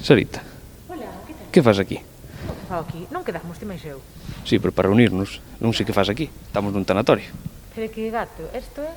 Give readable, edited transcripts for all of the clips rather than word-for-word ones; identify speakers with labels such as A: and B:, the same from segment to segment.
A: Sarita,
B: Hola, que tal?
A: que faz aquí?
B: O que fago aquí? Non quedamos ti máis eu.
A: Sí, pero para reunirnos, non sei que faz aquí. Estamos nun tanatorio.
B: Pero que gato, isto é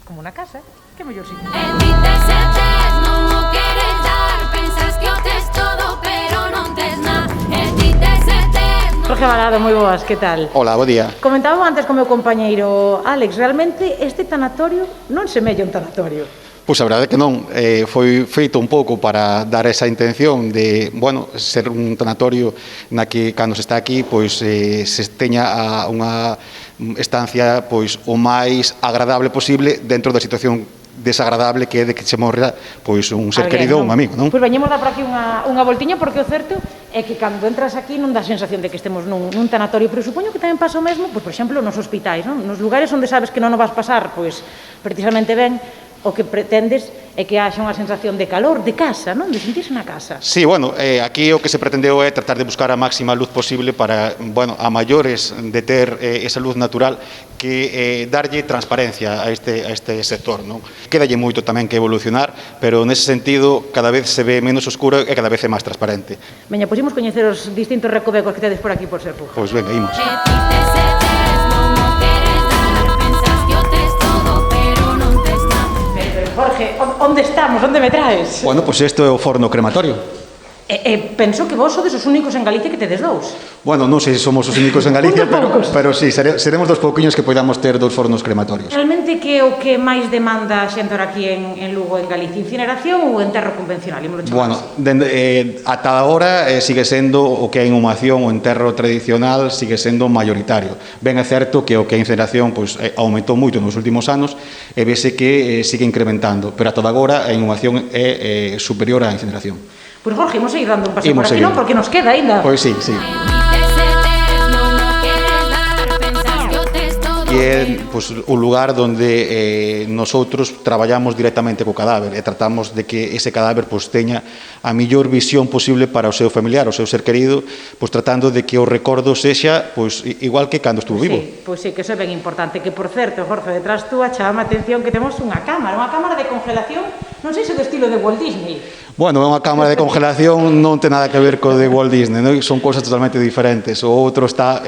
B: como unha casa. Que mellor sitio.
C: En ti te sentes, non o queres dar. Pensas que o tes todo, pero non tes nada. En ti te sentes, non...
B: Jorge Balado, moi boas, que tal?
D: Hola, bo día.
B: Comentaba antes co meu compañeiro Alex, realmente este tanatorio non semella un tanatorio.
D: Pois a verdade é que non, foi feito un pouco para dar esa intención de, bueno, ser un tanatorio na que cando se está aquí, pois se teña unha estancia pois o máis agradable posible dentro da situación desagradable que é de que se morra pois un ser querido ou un amigo, non?
B: Pois veñemos dar por aquí unha voltiña porque o certo é que cando entras aquí non dá a sensación de que estemos nun tanatorio, pero supoño que tamén pasa o mesmo, pois por exemplo, nos hospitais, non? Nos lugares onde sabes que non o vas pasar, pois precisamente ben, o que pretendes é que haxa unha sensación de calor, de casa, non? De sentirse na casa.
D: Sí, bueno, aquí o que se pretendeu é tratar de buscar a máxima luz posible para, bueno, a maiores de ter esa luz natural que darlle transparencia a este sector, non? Quédalle moito tamén que evolucionar, pero nese sentido cada vez se ve menos oscuro e cada vez é máis transparente.
B: Veña, pois imos coñecer os distintos recovecos que tedes por aquí por Serpuja.
D: Pois venga, imos.
C: En ti te sentes, non o queres dar. Pensas que o tes todo, pero non tes nada.
B: Pero, Jorge, onde estamos? Onde me traes?
D: Bueno, pois isto é o forno crematorio.
B: Penso que vos sodes os únicos en Galicia que tedes dous.
D: Bueno, non sei se somos os únicos en Galicia,
B: Un de poucos.
D: pero sí, seremos dos pouquiños que podamos ter dos fornos crematorios.
B: Realmente que é o que máis demanda a xente ahora aquí en Lugo, en Galicia? Incineración ou enterro convencional? Ímolo chamar
D: Bueno,
B: así.
D: ata agora sigue sendo o que é inhumación o enterro tradicional sigue sendo mayoritario. Ben é certo que o que é incineración pois, aumentou moito nos últimos anos e vese que sigue incrementando, pero ata agora a inhumación é superior á incineración.
B: Pois Jorge, imos seguir dando un paseo por
D: Imos
B: aquí,
D: seguir.
B: non? Porque nos queda aínda.
D: Pois sí, sí.
C: En ti te sentes, non o queres dar. Pensas que o tes todo,
D: Que é
C: pero...
D: pois, o lugar onde nosotros traballamos directamente co cadáver e tratamos de que ese cadáver pois, teña a millor visión posible para o seu familiar, o seu ser querido, pois, tratando de que o recordo sexa pois, igual que cando estuvo vivo.
B: Sí, pois sí, que eso é ben importante. Que, por certo, Jorge, detrás túa chama a atención que temos unha cámara de congelación, non sei se do estilo de Walt Disney.
D: Bueno, unha cámara de congelación non ten nada que ver co de Walt Disney, non? Son cousas totalmente diferentes. O outro está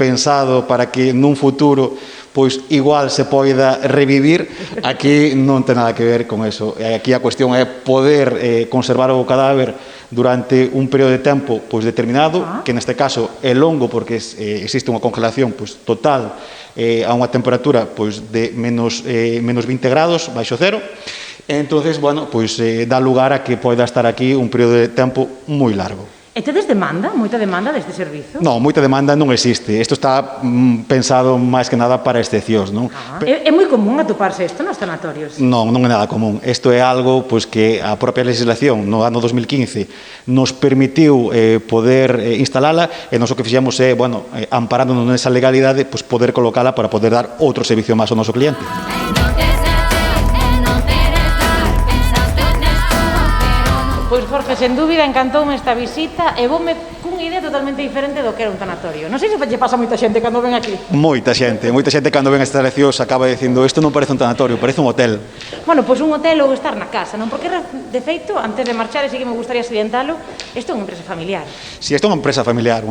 D: pensado para que nun futuro pois igual se poida revivir. Aquí non ten nada que ver con eso. Aquí a cuestión é poder conservar o cadáver durante un período de tempo pois determinado, que neste caso é longo porque existe unha congelación pois total a unha temperatura pois de menos 20 grados baixo cero. Entonces, bueno, pois dá lugar a que poida estar aquí un período de tempo moi largo.
B: E tedes demanda? Moita demanda deste servizo?
D: Non, moita demanda non existe. Isto está pensado máis que nada para excepcións, non?
B: É moi común atoparse isto nos sanatorios?
D: Non é nada común. Isto é algo pois, que a propia legislación no ano 2015 nos permitiu poder instalala e nós o que fixemos é, bueno, amparándonos nesa legalidade, pois, poder colocala para poder dar outro servicio máis ao noso cliente.
C: En ti te sentes, non queres dar. Pensas que o tes todo, pero non...
B: Pois Jorge, sen dúbida, encantoume esta visita e voume cunha idea totalmente diferente do que era un tanatorio. Non sei se lle pasa a moita xente cando ven aquí.
D: Moita xente cando ven estas eleccións acaba dicindo isto non parece un tanatorio, parece un hotel.
B: Bueno, pois un hotel ou estar na casa, non? Porque, de feito, antes de marchar, e sí que me gustaría salientalo, isto é unha empresa familiar.
D: Si, isto é unha empresa familiar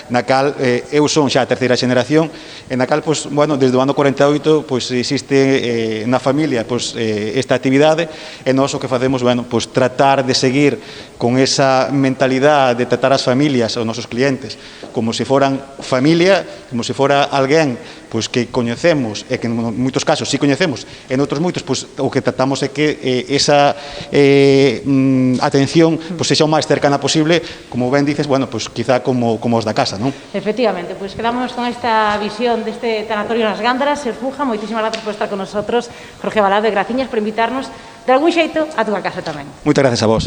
D: na cal eu son xa a terceira xeneración e na cal, pois, bueno, desde o ano 48 pois, existe na familia pois, esta actividade e nós o que facemos, bueno, pois, tratar de seguir con esa mentalidade de tratar as familias, aos nosos clientes, como se foran familia, como se fora alguén pois que coñecemos e que en moitos casos sí coñecemos, e noutros moitos pois o que tratamos é que esa atención pois sexa o máis cercana posible, como ben dices, bueno, pois quizá como os da casa, non?
B: Efectivamente, pois quedamos con esta visión deste tanatorio nas Gándaras, Serpuja. Moitísimas grazas por estar con nosotros, Jorge Balado, e graciñas por invitarnos de algún xeito a túa casa tamén.
D: Moitas gracias a vos.